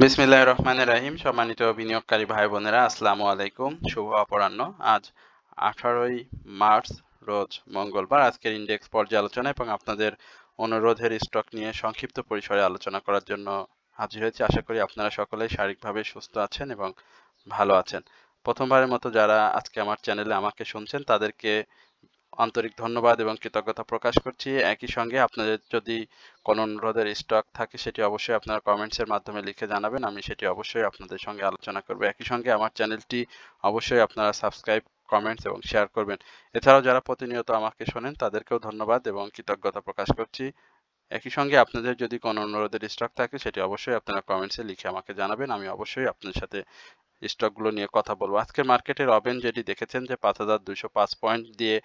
বিসমিল্লাহির রহমানির রহিম। সম্মানিত বিনিয়োগকারী ভাই বোনেরা, আসসালামু আলাইকুম। শুভ অপরাহ্ন। আজ 18ই মার্চ রোজ মঙ্গলবার। আজকের ইন্ডেক্স পর্যালোচনা এবং আপনাদের অনুরোধের স্টক নিয়ে সংক্ষিপ্ত পরিসরে আলোচনা করার জন্য হাজির হয়েছি। আশা করি আপনারা সকলেই শারীরিকভাবে সুস্থ আছেন এবং ভালো আছেন। প্রথমবারের মতো যারা আজকে আমার চ্যানেলে আমাকে শুনছেন তাদেরকে আন্তরিক ধন্যবাদ এবং কৃতজ্ঞতা প্রকাশ করছি। একই সঙ্গে আপনাদের যদি কোনো অনুরোধের স্টক থাকে সেটি অবশ্যই আপনারা কমেন্টসের মাধ্যমে লিখে জানাবেন। আমি সেটি অবশ্যই আপনাদের সঙ্গে আলোচনা করব। একই সঙ্গে আমার চ্যানেলটি অবশ্যই আপনারা সাবস্ক্রাইব, কমেন্টস এবং শেয়ার করবেন। এছাড়াও যারা প্রতিনিয়ত আমাকে শোনেন তাদেরকেও ধন্যবাদ এবং কৃতজ্ঞতা প্রকাশ করছি। একই সঙ্গে আপনাদের যদি কোনো অনুরোধের স্টক থাকে সেটি অবশ্যই আপনারা কমেন্টসে লিখে আমাকে জানাবেন। আমি অবশ্যই আপনাদের সাথে স্টকগুলো নিয়ে কথা বলবো। আজকে মার্কেটের ওপেন যেটি দেখেছেন যে 5205 পয়েন্ট দিয়ে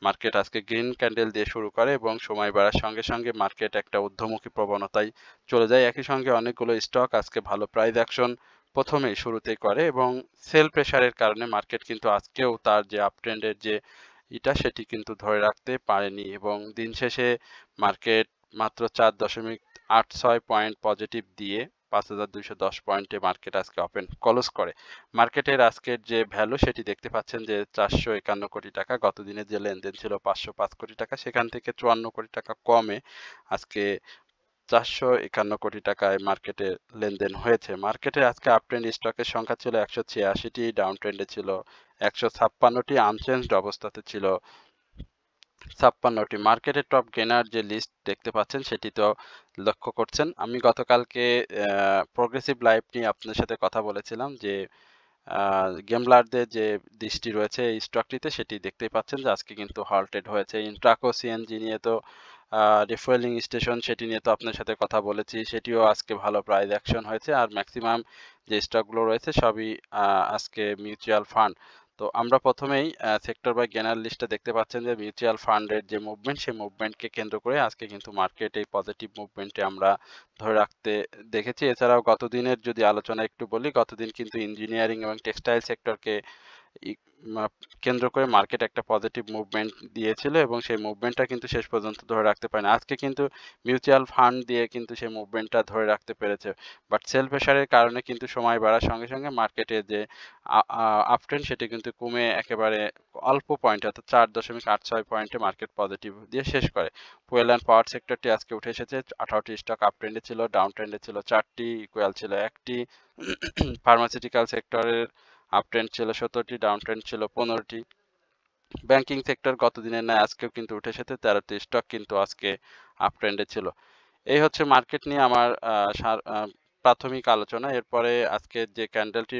মার্কেট আজকে গ্রিন ক্যান্ডেল দিয়ে শুরু করে এবং সময় বাড়ার সঙ্গে সঙ্গে মার্কেট একটা ঊর্ধ্বমুখী প্রবণতায় চলে যায়। একই সঙ্গে অনেকগুলো স্টক আজকে ভালো প্রাইস অ্যাকশন প্রথমেই শুরুতেই করে এবং সেল প্রেসারের কারণে মার্কেট কিন্তু আজকেও তার যে আপ ট্রেন্ডের যে সেটি কিন্তু ধরে রাখতে পারেনি এবং দিন শেষে মার্কেট মাত্র 4.86 পয়েন্ট পজিটিভ দিয়ে 5210 পয়েন্টে মার্কেট আজকে ওপেন ক্লোজ করে। মার্কেটের আজকের যে ভ্যালু সেটি দেখতে পাচ্ছেন যে 451 কোটি টাকা। গত দিনে যে লেনদেন ছিল 505 কোটি টাকা, সেখান থেকে 54 কোটি টাকা কমে আজকে 451 কোটি টাকায় মার্কেটে লেনদেন হয়েছে। মার্কেটে আজকে আপ ট্রেন্ড স্টকের সংখ্যা ছিল 186টি, ডাউন ট্রেন্ডে ছিল 156টি, আনচেঞ্জড অবস্থাতে ছিল 56টি। মার্কেটের টপ গেইনার যে লিস্ট দেখতে পাচ্ছেন সেটি তো লক্ষ্য করছেন। আমি গতকালকে প্রোগ্রেসিভ লাইভ নিয়ে আপনাদের সাথে কথা বলেছিলাম যে গেমলারদের যে দৃষ্টি রয়েছে এই স্টকটিতে সেটি দেখতেই পাচ্ছেন যে আজকে কিন্তু হল্টেড হয়েছে। ইন্ট্রাকো সিএনজি নিয়ে তো রিফুয়েলিং স্টেশন সেটি নিয়ে তো আপনার সাথে কথা বলেছি, সেটিও আজকে ভালো প্রাইস অ্যাকশন হয়েছে। আর ম্যাক্সিমাম যে স্টকগুলো রয়েছে সবই আজকে মিউচুয়াল ফান্ড। তো আমরা প্রথমেই সেক্টর বাই গেনার লিস্টে দেখতে পাচ্ছেন যে মিউচুয়াল ফান্ডের যে মুভমেন্ট সেই মুভমেন্টকে কেন্দ্র করে আজকে কিন্তু মার্কেট এই পজিটিভ মুভমেন্টে আমরা ধরে রাখতে দেখেছি। এছাড়াও গতদিনের যদি আলোচনা একটু বলি, গতদিন কিন্তু ইঞ্জিনিয়ারিং এবং টেক্সটাইল সেক্টরকে কেন্দ্র করে মার্কেট একটা পজিটিভ মুভমেন্ট দিয়েছিল এবং সেই মুভমেন্টটা কিন্তু শেষ পর্যন্ত ধরে রাখতে পারে না। আজকে কিন্তু মিউচুয়াল ফান্ড দিয়ে কিন্তু সেই মুভমেন্টটা ধরে রাখতে পেরেছে, বাট সেল প্রেসারের কারণে কিন্তু সময় বাড়ার সঙ্গে সঙ্গে মার্কেটে যে আপট্রেন্ড সেটি কিন্তু কমে একেবারে অল্প পয়েন্ট অর্থাৎ 4.86 পয়েন্টে মার্কেট পজিটিভ দিয়ে শেষ করে। ফুয়েল অ্যান্ড পাওয়ার সেক্টরটি আজকে উঠে এসেছে। 18টি স্টক আপ ট্রেন্ডে ছিল, ডাউন ট্রেন্ডে ছিল 4টি, ইকুয়াল ছিল 1টি। ফার্মাসিউটিক্যাল সেক্টরের আপ ট্রেন্ড ছিল 17টি, ডাউন ট্রেন্ড ছিল 15টি। ব্যাংকিং সেক্টর গত দিনের ন্যায় আজকেও কিন্তু উঠে এসেছে, 13টি স্টক কিন্তু আজকে আপ ট্রেন্ডে ছিল। এই হচ্ছে মার্কেট নিয়ে আমার প্রাথমিক আলোচনা। এরপরে আজকে যে ক্যান্ডেলটি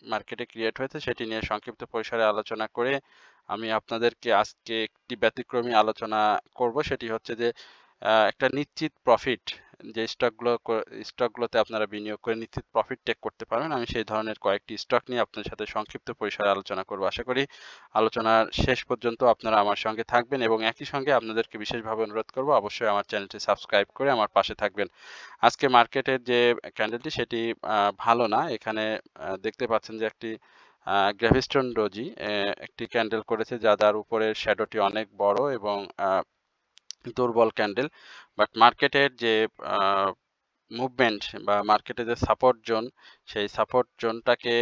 মার্কেটে ক্রিয়েট হয়েছে সেটি নিয়ে সংক্ষিপ্ত পরিসরে আলোচনা করে আমি আপনাদেরকে আজকে একটি ব্যতিক্রমী আলোচনা করব। সেটি হচ্ছে যে একটা নিশ্চিত প্রফিট যে স্টকগুলোতে আপনারা বিনিয়োগ করে নিশ্চিত প্রফিট টেক করতে পারবেন, আমি সেই ধরনের কয়েকটি স্টক নিয়ে আপনাদের সাথে সংক্ষিপ্ত পরিসরে আলোচনা করব। আশা করি আলোচনার শেষ পর্যন্ত আপনারা আমার সঙ্গে থাকবেন এবং একই সঙ্গে আপনাদেরকে বিশেষভাবে অনুরোধ করব অবশ্যই আমার চ্যানেলটি সাবস্ক্রাইব করে আমার পাশে থাকবেন। আজকে মার্কেটের যে ক্যান্ডেলটি সেটি ভালো না। এখানে দেখতে পাচ্ছেন যে একটি গ্র্যাভিস্টোন ডোজি একটি ক্যান্ডেল করেছে যার উপরের শ্যাডোটি অনেক বড় এবং দুর্বল ক্যান্ডেল। বাট মার্কেটের যে মুভমেন্ট বা মার্কেটে যে সাপোর্ট জোন সেই সাপোর্ট জোনটাকে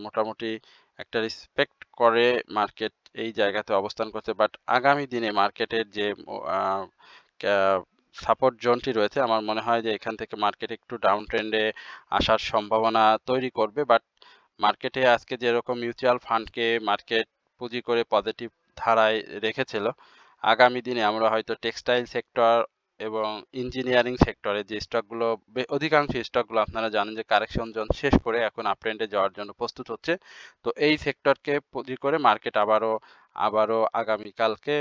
মোটামুটি একটা রেসপেক্ট করে মার্কেট এই জায়গাতে অবস্থান করছে। বাট আগামী দিনে মার্কেটের যে সাপোর্ট জোনটি রয়েছে আমার মনে হয় যে এখান থেকে মার্কেট একটু ডাউন ট্রেন্ডে আসার সম্ভাবনা তৈরি করবে। বাট মার্কেটে আজকে যেরকম মিউচুয়াল ফান্ডকে মার্কেট পুঁজি করে পজিটিভ ধারায় রেখেছিল, আগামী দিনে আমরা হয়তো টেক্সটাইল সেক্টর এবং ইঞ্জিনিয়ারিং সেক্টরে যে স্টকগুলো অধিকাংশ স্টকগুলো আপনারা জানেন যে কারেকশন জোন শেষ করে এখন আপট্রেন্ডে যাওয়ার জন্য প্রস্তুত হচ্ছে। তো এই সেক্টরকে পুঁজি করে মার্কেট আবারও আগামীকালকে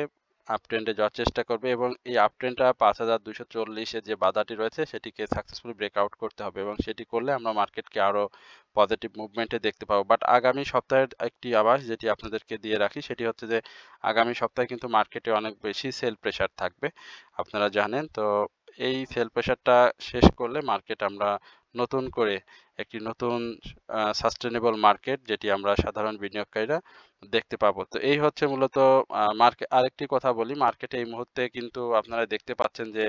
আপট্রেন্ডে যাওয়ার চেষ্টা করবে এবং এই আপট্রেন্ডটা 5240-এ যে বাধাটি রয়েছে সেটিকে সাকসেসফুলি ব্রেকআউট করতে হবে এবং সেটি করলে আমরা মার্কেটকে আরও পজিটিভ মুভমেন্টে দেখতে পাবো। বাট আগামী সপ্তাহের একটি আভাস যেটি আপনাদেরকে দিয়ে রাখি সেটি হচ্ছে যে আগামী সপ্তাহে কিন্তু মার্কেটে অনেক বেশি সেল প্রেসার থাকবে, আপনারা জানেন। তো এই সেল প্রেসারটা শেষ করলে মার্কেট আমরা নতুন করে একটি নতুন সাস্টেনেবল মার্কেট যেটি আমরা সাধারণ বিনিয়োগকারীরা দেখতে পাবো। তো এই হচ্ছে মূলত আরেকটি কথা বলি, মার্কেটে এই মুহূর্তে কিন্তু আপনারা দেখতে পাচ্ছেন যে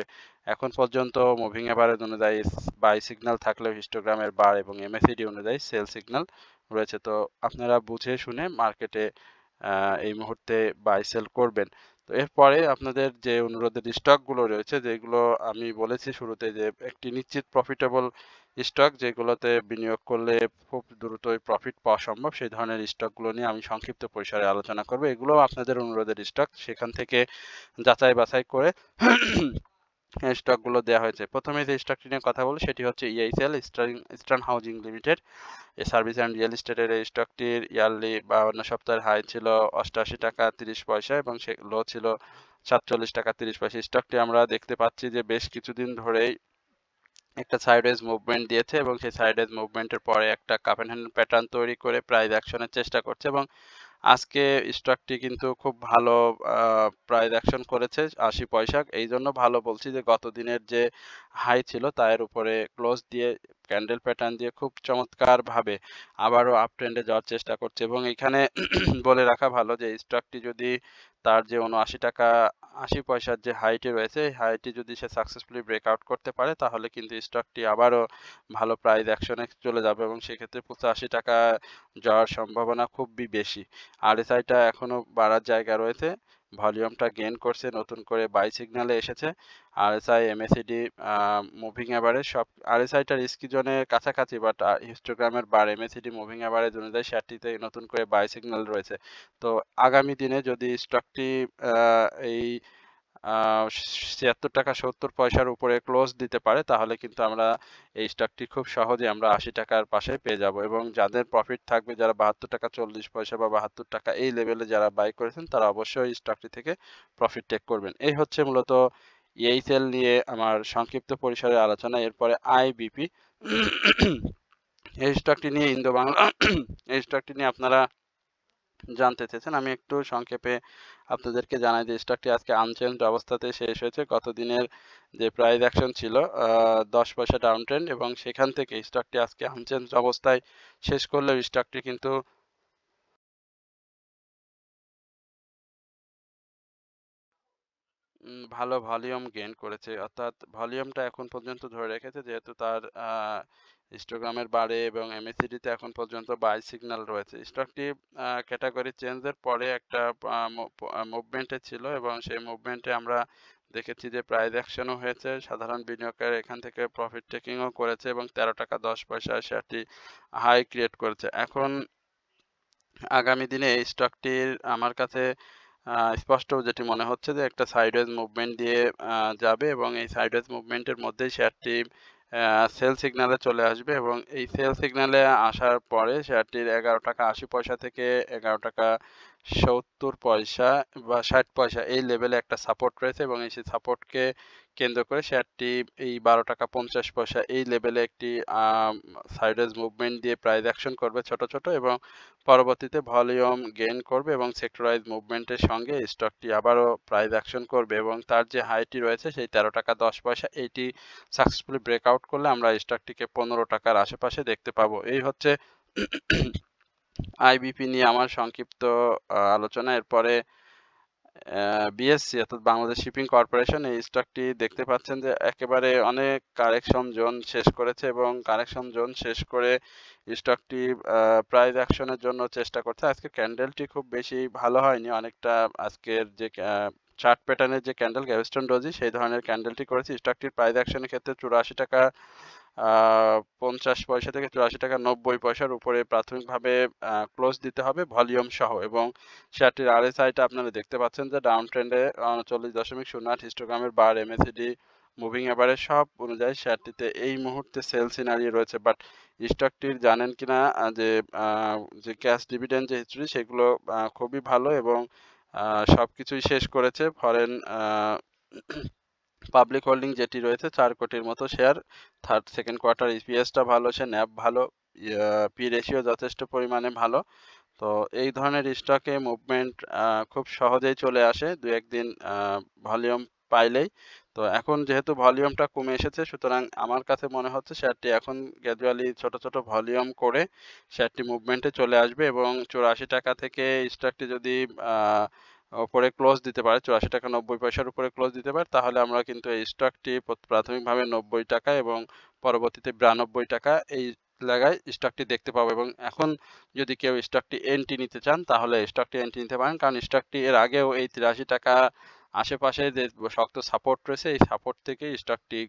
এখন পর্যন্ত মুভিং এভারেজ অনুযায়ী বাই সিগন্যাল থাকলেও হিস্টোগ্রামের বার এবং এমএসিডি অনুযায়ী সেল সিগন্যাল রয়েছে। তো আপনারা বুঝে শুনে মার্কেটে এই মুহূর্তে বাই সেল করবেন। তো এরপরে আপনাদের যে অনুরোধের স্টকগুলো রয়েছে, যেগুলো আমি বলেছি শুরুতে যে একটি নিশ্চিত প্রফিটেবল স্টক যেগুলোতে বিনিয়োগ করলে খুব দ্রুতই প্রফিট পাওয়া সম্ভব, সেই ধরনের স্টকগুলো নিয়ে আমি সংক্ষিপ্ত পরিসরে আলোচনা করব। এগুলো আপনাদের অনুরোধের স্টক, সেখান থেকে যাচাই বাছাই করে স্টকগুলো দেওয়া হয়েছে। প্রথমে যে স্টকটি নিয়ে কথা বলি সেটি হচ্ছে ইআইসিএল, ইস্টার্ন হাউজিং লিমিটেড। এই সার্ভিস অ্যান্ড রিয়েল এস্টেটের এই স্টকটির ইয়ারলি 52 সপ্তাহের হাই ছিল 88 টাকা 30 পয়সা এবং সে লো ছিল 47 টাকা 30 পয়সা। স্টকটি আমরা দেখতে পাচ্ছি যে বেশ কিছুদিন ধরেই একটা সাইডওয়েজ মুভমেন্ট দিয়েছে এবং সেই সাইডওয়েজ মুভমেন্টের পরে একটা কাপ অ্যান্ড হ্যান্ডেল প্যাটার্ন তৈরি করে প্রাইস অ্যাকশনের চেষ্টা করছে এবং আজকে স্টকটি কিন্তু খুব ভালো প্রাইস অ্যাকশন করেছে 80 পয়সা। এই জন্য ভালো বলছি যে গত দিনের যে হাই ছিল তার উপরে ক্লোজ দিয়ে ক্যান্ডেল প্যাটার্ন দিয়ে খুব চমৎকারভাবে আবারও আপ ট্রেন্ডে যাওয়ার চেষ্টা করছে এবং এখানে বলে রাখা ভালো যে স্টকটি যদি তার যে 79 টাকা 80 পয়সার যে হাইটি রয়েছে, এই হাইটি যদি সে সাকসেসফুলি ব্রেকআউট করতে পারে তাহলে কিন্তু স্টকটি আবারও ভালো প্রাইস অ্যাকশনে চলে যাবে এবং সেক্ষেত্রে 85 টাকা যাওয়ার সম্ভাবনা খুবই বেশি। আরএসআইটা এখনো বাড়ার জায়গা রয়েছে, ভলিউমটা গেইন করছে, নতুন করে বাই সিগন্যালে এসেছে। আরএসআই, এমএসিডি, মুভিং অ্যাভারেজ সব আরএসআইটা রিস্কি জোনের কাছাকাছি, বাট হিস্টোগ্রামের বার এমএসিডি মুভিং অ্যাভারেজ অনুযায়ী শেয়ারটিতে নতুন করে বাই সিগন্যাল রয়েছে। তো আগামী দিনে যদি স্টকটি এই ৭৬ টাকা ৭০ পয়সার উপরে ক্লোজ দিতে পারে তাহলে কিন্তু আমরা এই স্টকটি খুব সহজে আমরা ৮০ টাকার পাশে পেয়ে যাব এবং যাদের প্রফিট থাকবে, যারা ৭২ টাকা ৪০ পয়সা বা ৭২ টাকা এই লেভেলে যারা বাই করেছেন তারা অবশ্যই স্টকটি থেকে প্রফিট টেক করবেন। এই হচ্ছে মূলত ইএইচএল নিয়ে আমার সংক্ষিপ্ত পরিসরে আলোচনা। এরপরে আইবিপি, এই স্টকটি নিয়ে ইন্দো বাংলা এই স্টকটি নিয়ে আপনারা জানতে চেয়েছেন। আমি একটু সংক্ষেপে আপনাদেরকে জানাই যে স্টকটি আজকে আনচেঞ্জড অবস্থাতে শেষ হয়েছে। গত দিনের যে প্রাইস অ্যাকশন ছিল 10 পয়সা ডাউন ট্রেন্ড এবং সেখান থেকে স্টকটি আজকে আনচেঞ্জড অবস্থায় শেষ করলেও স্টকটি কিন্তু ভালো ভলিউম গেইন করেছে, অর্থাৎ ভলিউমটা এখন পর্যন্ত ধরে রেখেছে যেহেতু তার হিস্টোগ্রামের বারে এবং এমএসিডিতে এখন পর্যন্ত বাই সিগন্যাল রয়েছে। স্টকটি ক্যাটাগরি চেঞ্জের পরে একটা মুভমেন্টে ছিল এবং সেই মুভমেন্টে আমরা দেখেছি যে প্রাইস অ্যাকশনও হয়েছে, সাধারণ বিনিয়োগকারী এখান থেকে প্রফিট টেকিংও করেছে এবং 13 টাকা 10 পয়সায় শেয়ারটি হাই ক্রিয়েট করেছে। এখন আগামী দিনে এই স্টকটির আমার কাছে স্পষ্ট যেটি মনে হচ্ছে যে একটা সাইডওয়েজ মুভমেন্ট দিয়ে যাবে এবং এই সাইডওয়েজ মুভমেন্টের মধ্যেই শেয়ারটি সেল সিগন্যালে চলে আসবে এবং এই সেল সিগন্যালে আসার পরে শেয়ারটির 11 টাকা 80 পয়সা থেকে 11 টাকা 70 পয়সা বা 60 পয়সা এই লেভেলে একটা সাপোর্ট রয়েছে এবং এই সাপোর্টকে কেন্দ্র করে শেয়ারটি এই 12 টাকা 50 পয়সা এই লেভেলে একটি সাইডওয়েজ মুভমেন্ট দিয়ে প্রাইস অ্যাকশন করবে ছোট ছোট এবং পরবর্তীতে ভলিউম গেইন করবে এবং সেক্টরাইজ মুভমেন্টের সঙ্গে স্টকটি আবারও প্রাইস অ্যাকশন করবে এবং তার যে হাইটি রয়েছে সেই 13 টাকা 10 পয়সা এইটি সাকসেসফুলি ব্রেকআউট করলে আমরা স্টকটিকে 15 টাকার আশেপাশে দেখতে পাবো। এই হচ্ছে আইবিপি নিয়ে আমার সংক্ষিপ্ত আলোচনা। এরপরে বিএসসি অর্থাৎ বাংলাদেশ শিপিং কর্পোরেশন, এই স্টকটি দেখতে পাচ্ছেন যে একেবারে অনেক কারেকশন জোন শেষ করেছে এবং কারেকশন জোন শেষ করে স্টকটি প্রাইস অ্যাকশনের জন্য চেষ্টা করছে। আজকে ক্যান্ডেলটি খুব বেশি ভালো হয়নি, অনেকটা আজকের যে চার্ট প্যাটার্নের যে ক্যান্ডেল গ্যাভিস্টন ডোজি সেই ধরনের ক্যান্ডেলটি করেছে। স্টকটির প্রাইস অ্যাকশনের ক্ষেত্রে 84 টাকা 50 পয়সা থেকে 84 টাকা 90 পয়সার উপরে প্রাথমিকভাবে ক্লোজ দিতে হবে ভলিউম সহ এবং শেয়ারটির আরএসআইটা আপনারা দেখতে পাচ্ছেন যে ডাউন ট্রেন্ডে 39.08 হিস্টোগ্রামের বার এমএসিডি মুভিং এভারেজ সব অনুযায়ী শেয়ারটিতে এই মুহূর্তে সেল সিনারি রয়েছে। বাট স্টকটির জানেন কিনা যে ক্যাশ ডিভিডেন্ড যে হিস্ট্রি সেগুলো খুবই ভালো এবং সবকিছুই শেষ করেছে। ফরেন পাবলিক হোল্ডিং যেটি রয়েছে 4 কোটির মতো শেয়ার, সেকেন্ড কোয়ার্টার ইপিএসটা ভালো, সে ন্যাব ভালো, পি রেশিও যথেষ্ট পরিমাণে ভালো। তো এই ধরনের স্টকে মুভমেন্ট খুব সহজেই চলে আসে দু একদিন ভলিউম পাইলেই। তো এখন যেহেতু ভলিউমটা কমে এসেছে, সুতরাং আমার কাছে মনে হচ্ছে শেয়ারটি এখন গ্র্যাজুয়ালি ছোট ছোট ভলিউম করে শেয়ারটি মুভমেন্টে চলে আসবে এবং 84 টাকা থেকে স্টকটি যদি উপরে ক্লোজ দিতে পারে, 84 টাকা 90 পয়সার উপরে ক্লোজ দিতে পারে, তাহলে আমরা কিন্তু এই স্টকটি প্রাথমিকভাবে 90 টাকা এবং পরবর্তীতে 92 টাকা এই জায়গায় স্টকটি দেখতে পাবো। এবং এখন যদি কেউ স্টকটি এন্ট্রি নিতে চান তাহলে স্টকটি এন্ট্রি নিতে পারেন, কারণ স্টকটি এর আগেও এই 83 টাকা আশেপাশে যে শক্ত সাপোর্ট রয়েছে, এই সাপোর্ট থেকে স্টকটি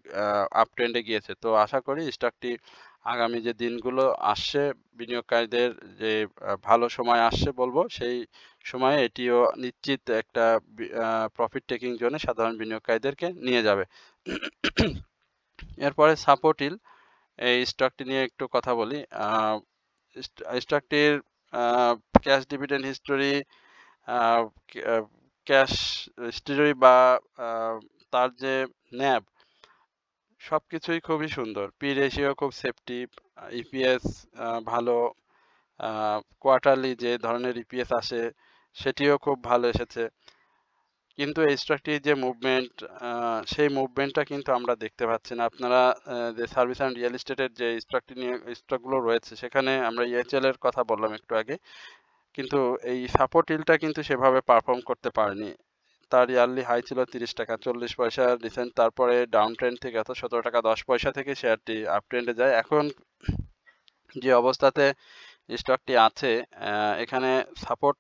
আপ ট্রেন্ডে গিয়েছে। তো আশা করি স্টকটি আগামী যে দিনগুলো আসছে, বিনিয়োগকারীদের যে ভালো সময় আসছে বলবো, সেই সময়ে এটিও নিশ্চিত একটা প্রফিট টেকিং জোনে সাধারণ বিনিয়োগকারীদেরকে নিয়ে যাবে। এরপরে সাপোর্টিল, এই স্টকটি নিয়ে একটু কথা বলি। স্টকটির cash dividend history, cash history বা তার যে ন্যাব, সবকিছুই খুবই সুন্দর। পি রেশিও খুব সেফটি, ইপিএস ভালো, কোয়ার্টারলি যে ধরনের ইপিএস আসে সেটিও খুব ভালো এসেছে। কিন্তু এই স্টকটির যে মুভমেন্ট, সেই মুভমেন্টটা কিন্তু আমরা দেখতে পাচ্ছি না। আপনারা যে সার্ভিস অ্যান্ড রিয়েল এস্টেটের যে স্টকটি নিয়ে স্টকগুলো রয়েছে, সেখানে আমরা ইএচএল এর কথা বললাম একটু আগে, কিন্তু এই সাপোর্ট হিলটা কিন্তু সেভাবে পারফর্ম করতে পারেনি। তার ইয়ারলি হাই ছিল 30 টাকা 40 পয়সা রিসেন্ট, তারপরে ডাউন ট্রেন্ড থেকে 17 টাকা 10 পয়সা থেকে শেয়ারটি আপ ট্রেন্ডে যায়। এখন যে অবস্থাতে স্টকটি আছে, এখানে সাপোর্ট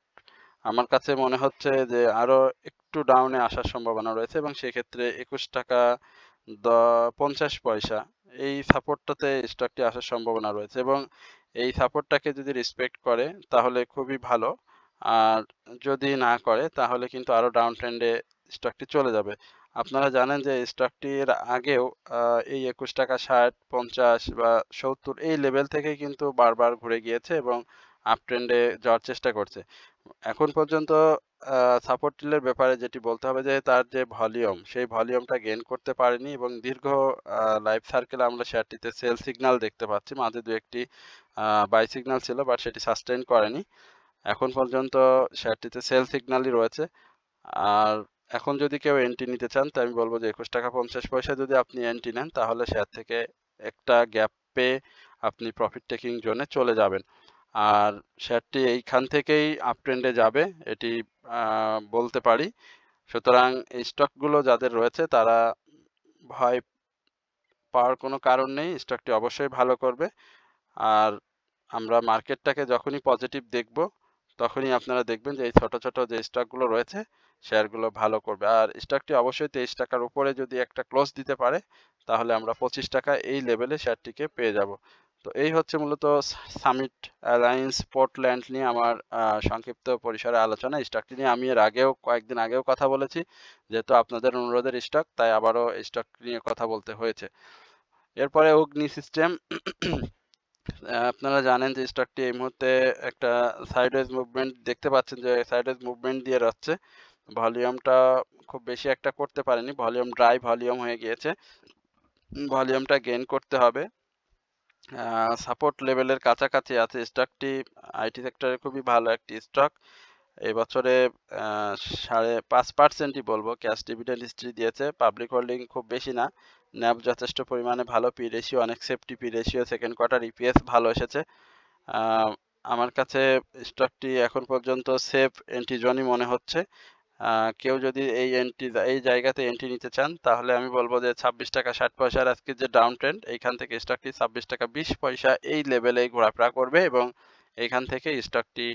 আমার কাছে মনে হচ্ছে যে আরো একটু ডাউনে আসার সম্ভাবনা রয়েছে এবং সেক্ষেত্রে 21 টাকা 50 পয়সা এই সাপোর্টটাতে স্টকটি আসার সম্ভাবনা রয়েছে এবং এই সাপোর্টটাকে যদি রেসপেক্ট করে তাহলে খুবই ভালো, আর যদি না করে তাহলে কিন্তু আরো ডাউন ট্রেন্ডে স্টকটি চলে যাবে। আপনারা জানেন যে স্টকটির আগেও এই 21 টাকা 60 50 বা 70 এই লেভেল থেকে কিন্তু বারবার ঘুরে গিয়েছে এবং আপ ট্রেন্ডে যাওয়ার চেষ্টা করছে। এখন পর্যন্ত সাপোর্ট টিলের ব্যাপারে যেটি বলতে হবে যে তার যে ভলিউম, সেই ভলিউমটা গেইন করতে পারেনি এবং দীর্ঘ লাইফ সার্কেলে আমরা শেয়ারটিতে সেল সিগন্যাল দেখতে পাচ্ছি। মাঝে দু একটি বাই সিগন্যাল ছিল, বাট সেটি সাস্টেইন করেনি। এখন পর্যন্ত শেয়ারটিতে সেল সিগন্যালই রয়েছে। আর এখন যদি কেউ এন্ট্রি নিতে চান, তো আমি বলবো যে 21 টাকা 50 পয়সা যদি আপনি এন্ট্রি নেন, তাহলে শেয়ার থেকে একটা গ্যাপ পেয়ে আপনি প্রফিট টেকিং জোনে চলে যাবেন। আর শেয়ারটি এইখান থেকেই আপ ট্রেন্ডে যাবে, এটি বলতে পারি। সুতরাং এই স্টকগুলো যাদের রয়েছে তারা ভয় পাওয়ার কোনো কারণ নেই, স্টকটি অবশ্যই ভালো করবে। আর আমরা মার্কেটটাকে যখনই পজিটিভ দেখব, তখনই আপনারা দেখবেন যে এই ছোট ছোট যে স্টকগুলো রয়েছে শেয়ারগুলো ভালো করবে। আর স্টকটি অবশ্যই 23 টাকার উপরে যদি একটা ক্লোজ দিতে পারে, তাহলে আমরা 25 টাকা এই লেভেলে শেয়ারটিকে পেয়ে যাব। তো এই হচ্ছে মূলত সামিট অ্যালায়েন্স পোর্টল্যান্ড নিয়ে আমার সংক্ষিপ্ত পরিসরে আলোচনা। স্টকটি নিয়ে আমি এর আগেও কয়েকদিন আগেও কথা বলেছি, যেহেতু আপনাদের অনুরোধের স্টক, তাই আবারও স্টক নিয়ে কথা বলতে হয়েছে। এরপরে অগ্নি সিস্টেম, আপনারা জানেন যে স্টকটি এই মুহূর্তে একটা সাইডওয়েজ মুভমেন্ট দেখতে পাচ্ছেন, যে সাইডওয়েজ মুভমেন্ট দিয়ে যাচ্ছে। ভলিউমটা খুব বেশি একটা করতে পারেনি, ভলিউম ড্রাই ভলিউম হয়ে গিয়েছে, ভলিউমটা গেইন করতে হবে। সাপোর্ট লেভেলের কাছাকাছি আছে স্টকটি। আইটি সেক্টরে খুবই ভালো একটি স্টক। এই বছরে 5.5%ই বলবো ক্যাশ ডিভিডেন্ড হিস্ট্রি দিয়েছে। পাবলিক হোল্ডিং খুব বেশি না, ন্যাব যথেষ্ট পরিমাণে ভালো, পি রেশিও অনেক safety, P ratio second quarter EPS ভালো এসেছে। আমার কাছে স্টকটি এখন পর্যন্ত সেফ এন্ট্রি জোনই মনে হচ্ছে। কেউ যদি এই জায়গাতে এন্ট্রি নিতে চান, তাহলে আমি বলবো যে 26 টাকা 60 পয়সার আজকে যে ডাউন ট্রেন্ড, এইখান থেকে স্টকটি 26 টাকা 20 পয়সা এই লেভেলে ঘোরাফেরা করবে এবং এইখান থেকে স্টকটি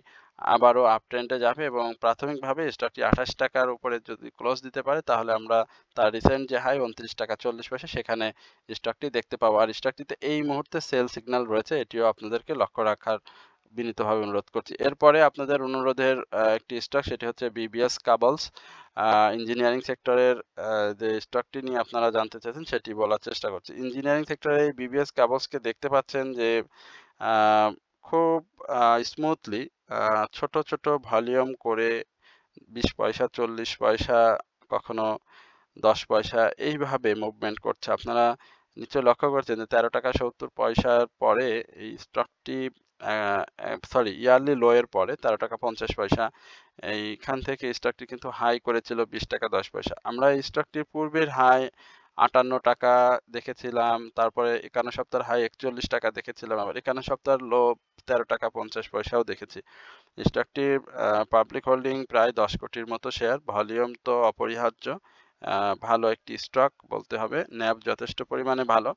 আবারও আপ ট্রেন্ডে যাবে এবং প্রাথমিকভাবে স্টকটি 28 টাকার উপরে যদি ক্লোজ দিতে পারে, তাহলে আমরা তার রিসেন্ট যে হাই 29 টাকা 40 পয়সা, সেখানে স্টকটি দেখতে পাবো। আর স্টকটিতে এই মুহূর্তে সেল সিগন্যাল রয়েছে, এটিও আপনাদেরকে লক্ষ্য রাখার বিনীতভাবে অনুরোধ করছি। এরপরে আপনাদের অনুরোধের একটি স্টক, সেটি হচ্ছে বিবিএস কাবলস। ইঞ্জিনিয়ারিং সেক্টরের যে স্টকটি নিয়ে আপনারা জানতে চাইছেন, সেটি বলার চেষ্টা করছি। ইঞ্জিনিয়ারিং সেক্টরে এই বিবিএস কাবলসকে দেখতে পাচ্ছেন যে খুব স্মুথলি ছোট ছোট ভলিউম করে 20 পয়সা 40 পয়সা, কখনো 10 পয়সা এইভাবে মুভমেন্ট করছে। আপনারা নিশ্চয় লক্ষ্য করছেন যে 13 টাকা 70 পয়সার পরে এই স্টকটি সরি ইয়ারলি লো এর পরে 13 টাকা 50 পয়সা এইখান থেকে স্টকটি কিন্তু হাই করেছিল 20 টাকা 10 পয়সা। আমরা এই স্টকটির পূর্বের হাই 58 টাকা দেখেছিলাম, তারপরে 51 সপ্তাহের হাই 41 টাকা দেখেছিলাম, আবার 51 সপ্তাহের লো 13 টাকা 50 পয়সাও দেখেছি। স্টকটির পাবলিক হোল্ডিং প্রায় 10 কোটির মতো শেয়ার, ভলিউম তো অপরিহার্য। ভালো একটি স্টক বলতে হবে, ন্যাব যথেষ্ট পরিমাণে ভালো।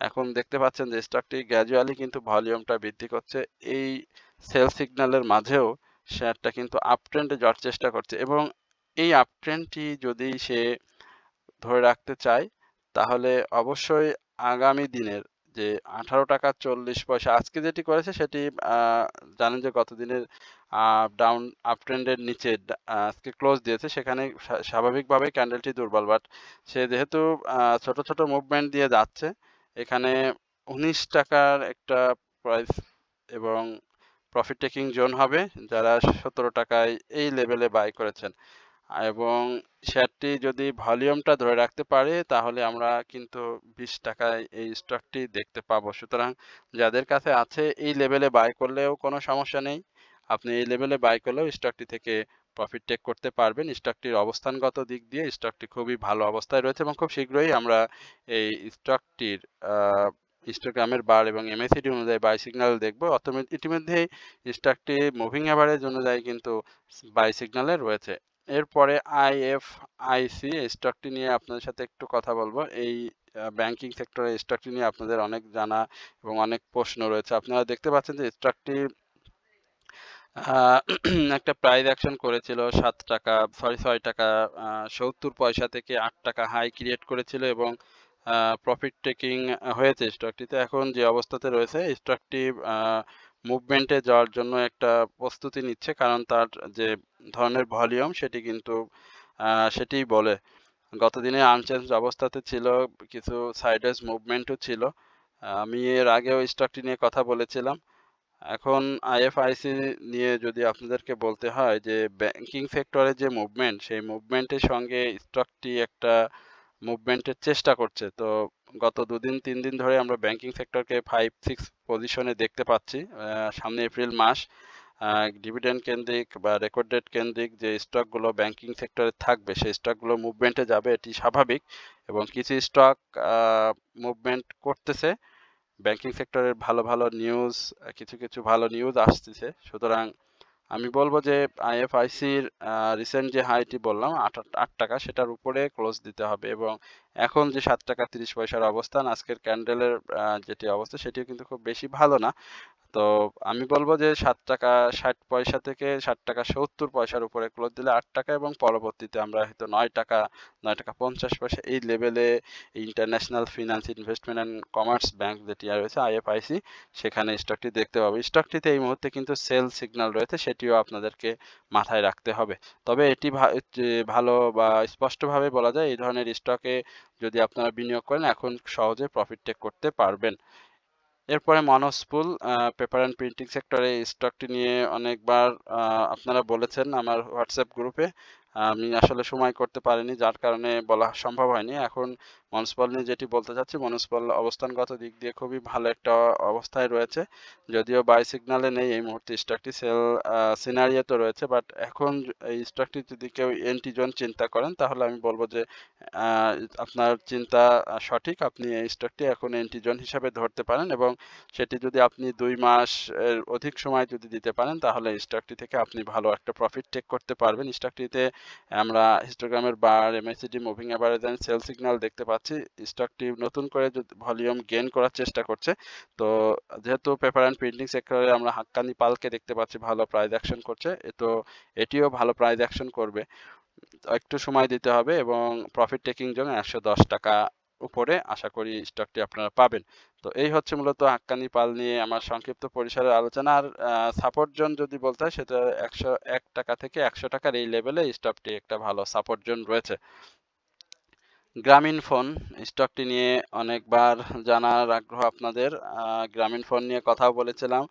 এখন দেখতে পাচ্ছেন যে স্টকটি গ্র্যাজুয়ালি কিন্তু ভলিউমটা বৃদ্ধি করছে। এই সেল সিগন্যালের মাঝেও শেয়ারটা কিন্তু আপট্রেন্ডে যাওয়ার চেষ্টা করছে, এবং এই আপট্রেন্ডটি যদি সে ধরে রাখতে চায় তাহলে অবশ্যই আগামী দিনের যে 18 টাকা 40 পয়সা আজকে যেটি করেছে সেটি জানেন যে গত দিনের ডাউন আপট্রেন্ডের নিচে আজকে ক্লোজ দিয়েছে, সেখানে স্বাভাবিকভাবে ক্যান্ডেলটি দুর্বল, বাট সে যেহেতু ছোট ছোট মুভমেন্ট দিয়ে যাচ্ছে, এখানে 19 টাকার একটা প্রাইস এবং প্রফিট টেকিং জোন হবে যারা 17 টাকায় এই লেভেলে বাই করেছেন, এবং শেয়ারটি যদি ভলিউমটা ধরে রাখতে পারে তাহলে আমরা কিন্তু 20 টাকায় এই স্টকটি দেখতে পাবো। সুতরাং যাদের কাছে আছে এই লেভেলে বাই করলেও কোনো সমস্যা নেই, আপনি এই লেভেলে বাই করলেও স্টকটি থেকে প্রফিট টেক করতে পারবেন। স্টকটির অবস্থানগত দিক দিয়ে স্টকটি খুবই ভালো অবস্থায় রয়েছে, এবং খুব শীঘ্রই আমরা এই স্টকটির হিস্টোগ্রামের বার এবং এমএসিডি অনুযায়ী বাই সিগন্যাল দেখবো। ইতিমধ্যেই স্টকটি মুভিং অ্যাভারেজ অনুযায়ী কিন্তু বাই সিগন্যালে রয়েছে। এরপরে আইএফআইসি স্টকটি নিয়ে আপনাদের সাথে একটু কথা বলবো। এই ব্যাংকিং সেক্টরের স্টকটি নিয়ে আপনাদের অনেক জানা এবং অনেক প্রশ্ন রয়েছে। আপনারা দেখতে পাচ্ছেন যে স্টকটি একটা প্রাইস অ্যাকশন করেছিল 6 টাকা 70 পয়সা থেকে 8 টাকা হাই ক্রিয়েট করেছিল, এবং প্রফিট টেকিং হয়েছে স্টকটিতে। এখন যে অবস্থাতে রয়েছে স্টকটি মুভমেন্টে যাওয়ার জন্য একটা প্রস্তুতি নিচ্ছে, কারণ তার যে ধরনের ভলিউম সেটি কিন্তু সেটিই বলে। গত দিনে আনচেঞ্জ অবস্থাতে ছিল, কিছু সাইডওয়েজ মুভমেন্টও ছিল। আমি এর আগেও স্টকটি নিয়ে কথা বলেছিলাম। এখন আইএফআইসি নিয়ে যদি আপনাদেরকে বলতে হয় যে ব্যাংকিং সেক্টরে যে মুভমেন্ট, সেই মুভমেন্টের সঙ্গে স্টকটি একটা মুভমেন্টের চেষ্টা করছে। তো গত 2-3 দিন ধরে আমরা ব্যাংকিং সেক্টরকে 5-6 পজিশনে দেখতে পাচ্ছি। সামনে এপ্রিল মাস, ডিভিডেন্ড কেন্দ্রিক বা রেকর্ড ডেট কেন্দ্রিক যে স্টকগুলো ব্যাংকিং সেক্টরে থাকবে সেই স্টকগুলো মুভমেন্টে যাবে, এটি স্বাভাবিক, এবং কিছু স্টক মুভমেন্ট করতেছে। ব্যাংকিং সেক্টরের ভালো ভালো নিউজ, কিছু কিছু ভালো নিউজ আসতেছে। সুতরাং আমি বলবো যে আইএফআইসির রিসেন্ট যে হাইটি বললাম 8 টাকা, সেটার উপরে ক্লোজ দিতে হবে, এবং এখন যে 7 টাকা 30 পয়সার অবস্থান, আজকের ক্যান্ডেলের যেটি অবস্থা সেটিও কিন্তু খুব বেশি ভালো না। তো আমি বলবো যে 7 টাকা 60 পয়সা থেকে 7 টাকা 70 পয়সার উপরে ক্লোজ দিলে 8 টাকা, এবং পরবর্তীতে আমরা হয়তো 9 টাকা 9 টাকা 50 পয়সা এই লেভেলে international finance investment and commerce bank যেটি রয়েছে আইএফআইসি, সেখানে স্টকটি দেখতে পাবে। স্টকটিতে এই মুহূর্তে কিন্তু সেল সিগন্যাল রয়েছে, সেটিও আপনাদেরকে মাথায় রাখতে হবে। তবে এটি ভালো বা স্পষ্টভাবে বলা যায় এই ধরনের স্টকে যদি আপনারা বিনিয়োগ করেন এখন সহজে প্রফিট টেক করতে পারবেন। এরপরে মনোস্পুল পেপার অ্যান্ড প্রিন্টিং সেক্টরে স্টকটি নিয়ে অনেকবার আপনারা বলেছেন আমার হোয়াটসঅ্যাপ গ্রুপে। আমি আসলে সময় করতে পারিনি, যার কারণে বলা সম্ভব হয়নি। এখন মনস্পল নিয়ে যেটি বলতে চাচ্ছি, মনস্পল অবস্থানগত দিক দিয়ে খুবই ভালো একটা অবস্থায় রয়েছে, যদিও বাই সিগনালে নেই এই মুহূর্তে স্টকটি, সেল সিনারিওতে রয়েছে, বাট এখন এই স্টকটি যদি কেউ এন্ট্রি জোন চিন্তা করেন তাহলে আমি বলবো যে আপনার চিন্তা সঠিক। আপনি এই স্টকটি এখন এন্ট্রি জোন হিসাবে ধরতে পারেন, এবং সেটি যদি আপনি 2 মাস এর অধিক সময় যদি দিতে পারেন তাহলে স্টকটি থেকে আপনি ভালো একটা প্রফিট টেক করতে পারবেন। স্টকটিতে আমরা হিস্টোগ্রামের bar, MACD, moving average and sell signal দেখতে পাচ্ছি। স্টকটি নতুন করে ভলিউম গেইন করার চেষ্টা করছে। তো যেহেতু পেপার অ্যান্ড প্রিন্টিং সেক্টরে আমরা হাক্কানি পালকে দেখতে পাচ্ছি ভালো প্রাইস অ্যাকশন করছে, তো এটিও ভালো প্রাইস অ্যাকশন করবে। একটু সময় দিতে হবে, এবং প্রফিট টেকিং জন্য 110 টাকা উপরে আশা করি স্টকটি আপনারা পাবেন। তো এই হচ্ছে মূলত হাক্কানি পাল নিয়ে আমার সংক্ষিপ্ত পরিসরের আলোচনা। আর সাপোর্ট জোন যদি বলতে হয় সেটা 101 টাকা থেকে 100 টাকার এই লেভেলে স্টকটি একটা ভালো সাপোর্ট জোন রয়েছে। গ্রামীণ ফোন স্টকটি নিয়ে অনেকবার জানার আগ্রহ আপনাদের। গ্রামীণ ফোন নিয়ে কথাও বলেছিলাম,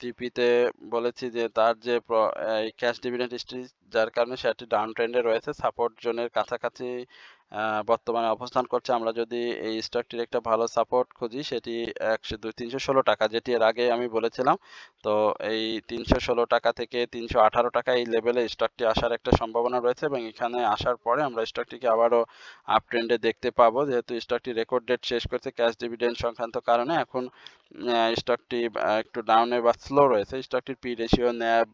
জিপিতে বলেছি যে তার যে ক্যাশ ডিভিডেন্ড হিস্ট্রি, যার কারণে সেটি ডাউন ট্রেন্ডে রয়েছে, সাপোর্ট জোনের কাছাকাছি বর্তমানে অবস্থান করছে। আমরা যদি এই স্টকটির একটা ভালো সাপোর্ট খুঁজি সেটি 316 টাকা, যেটি এর আগে আমি বলেছিলাম। তো এই 316 টাকা থেকে 318 টাকা এই লেভেলে স্টকটি আসার একটা সম্ভাবনা রয়েছে এবং এখানে আসার পরে আমরা স্টকটিকে আবারও আপ ট্রেন্ডে দেখতে পাবো, যেহেতু স্টকটি রেকর্ড ডেট শেষ করছে ক্যাশ ডিভিডেন্ড সংক্রান্ত কারণে। এখন স্টকটি একটু ডাউনে বা স্লো রয়েছে। স্টকটির পি রেশিও, ন্যাব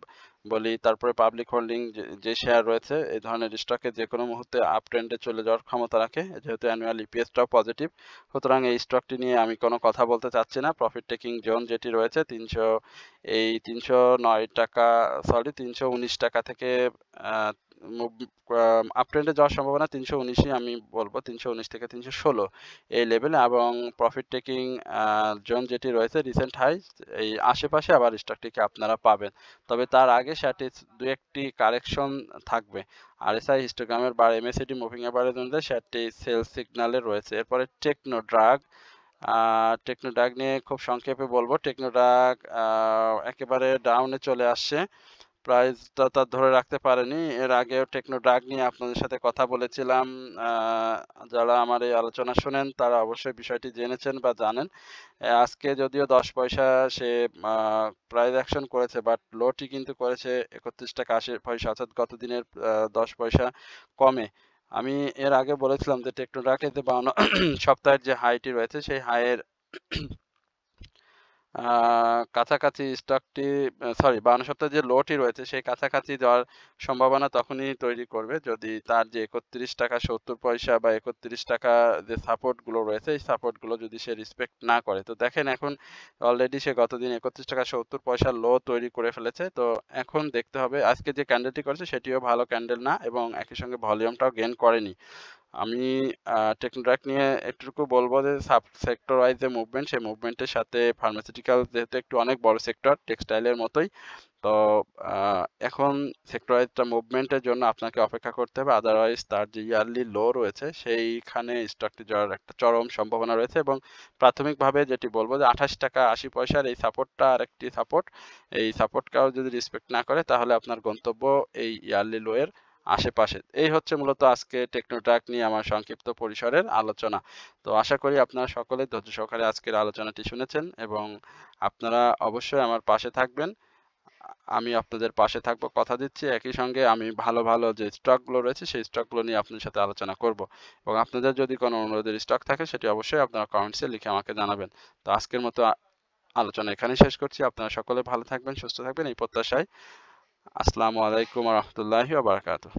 বলি, তারপরে পাবলিক হোল্ডিং যে শেয়ার রয়েছে, এই ধরনের স্টকে যে কোনো মুহূর্তে আপ ট্রেন্ডে চলে যাওয়ার ক্ষমতা রাখে, যেহেতু অ্যানুয়াল ইপিএসটাও পজিটিভ। সুতরাং এই স্টকটি নিয়ে আমি কোনো কথা বলতে চাচ্ছি না। প্রফিট টেকিং জোন যেটি রয়েছে 309 টাকা, সরি 319 টাকা থেকে আপ ট্রেন্ডে যাওয়ার সম্ভাবনা 319ই আমি বলবো, 319 থেকে 316 এই লেভেলে। এবং প্রফিট টেকিং জোন যেটি রয়েছে রিসেন্ট হাই, এই আশেপাশে আবার স্টকটিকে আপনারা পাবেন। তবে তার আগে সেটি দু একটি কারেকশন থাকবে। RSI হিস্টোগ্রামের bar, MACD moving average অনুযায়ী শেয়ারটি সেল সিগন্যালে রয়েছে। এরপরে টেকনোড্রাগ নিয়ে খুব সংক্ষেপে বলবো। টেকনোড্রাগ একেবারে ডাউনে চলে আসছে, প্রাইসটা তার ধরে রাখতে পারেনি। এর আগেও টেকনোড্রাগ নিয়ে আপনাদের সাথে কথা বলেছিলাম। যারা আমার এই আলোচনা শোনেন তারা অবশ্যই বিষয়টি জেনেছেন বা জানেন। আজকে যদিও 10 পয়সা সে প্রাইস অ্যাকশন করেছে, বাট লোটি কিন্তু করেছে 31 টাকা 80 পয়সা, অর্থাৎ গত দিনের 10 পয়সা কমে। আমি এর আগে বলেছিলাম যে টেকনোড্রাগের যে 52 সপ্তাহের যে হাইটি রয়েছে সেই হাইয়ের কাছাকাছি স্টকটি, সরি 52 সপ্তাহের যে লোটি রয়েছে সেই কাছাকাছি যাওয়ার সম্ভাবনা তখনই তৈরি করবে যদি তার যে 31 টাকা 70 পয়সা বা 31 টাকা যে সাপোর্টগুলো রয়েছে এই সাপোর্টগুলো যদি সে রেসপেক্ট না করে। তো দেখেন এখন অলরেডি সে গতদিন 31 টাকা 70 পয়সা লো তৈরি করে ফেলেছে। তো এখন দেখতে হবে, আজকে যে ক্যান্ডেলটি করেছে সেটিও ভালো ক্যান্ডেল না এবং একই সঙ্গে ভলিউমটাও গেইন করেনি। আমি টেকনোড্রাগ নিয়ে একটুকু বলবো যে সাব সেক্টর ওয়াইজ যে মুভমেন্ট, সেই মুভমেন্টের সাথে ফার্মাসিউটিক্যাল যেহেতু একটু অনেক বড় সেক্টর, টেক্সটাইলের মতোই। তো এখন সেক্টর ওয়াইজটা মুভমেন্টের জন্য আপনাকে অপেক্ষা করতে হবে, আদারওয়াইজ তার যে ইয়ারলি লো রয়েছে সেইখানে স্টকটি যাওয়ার একটা চরম সম্ভাবনা রয়েছে। এবং প্রাথমিকভাবে যেটি বলবো যে 28 টাকা 80 পয়সার এই সাপোর্টটা আর একটি সাপোর্ট, এই সাপোর্টটাও যদি রেসপেক্ট না করে তাহলে আপনার গন্তব্য এই ইয়ারলি লো এর আশেপাশে। এই হচ্ছে মূলত আজকে টেকনোট্রাক নিয়ে আমার সংক্ষিপ্ত পরিসরের আলোচনা। তো আশা করি আপনারা সকলে ধৈর্য সহকারে আজকের আলোচনাটি শুনেছেন এবং আপনারা অবশ্যই আমার পাশে থাকবেন। আমি আপনাদের পাশে থাকবো, কথা দিচ্ছি। একই সঙ্গে আমি ভালো ভালো যে স্টকগুলো রয়েছে সেই স্টকগুলো নিয়ে আপনাদের সাথে আলোচনা করব এবং আপনাদের যদি কোনো অনুরোধের স্টক থাকে সেটি অবশ্যই আপনারা কমেন্টসে লিখে আমাকে জানাবেন। তো আজকের মতো আলোচনা এখানেই শেষ করছি। আপনারা সকলে ভালো থাকবেন, সুস্থ থাকবেন এই প্রত্যাশায়। আসসালামু আলাইকুম ওয়া রাহমাতুল্লাহি ওয়া বারাকাতুহু।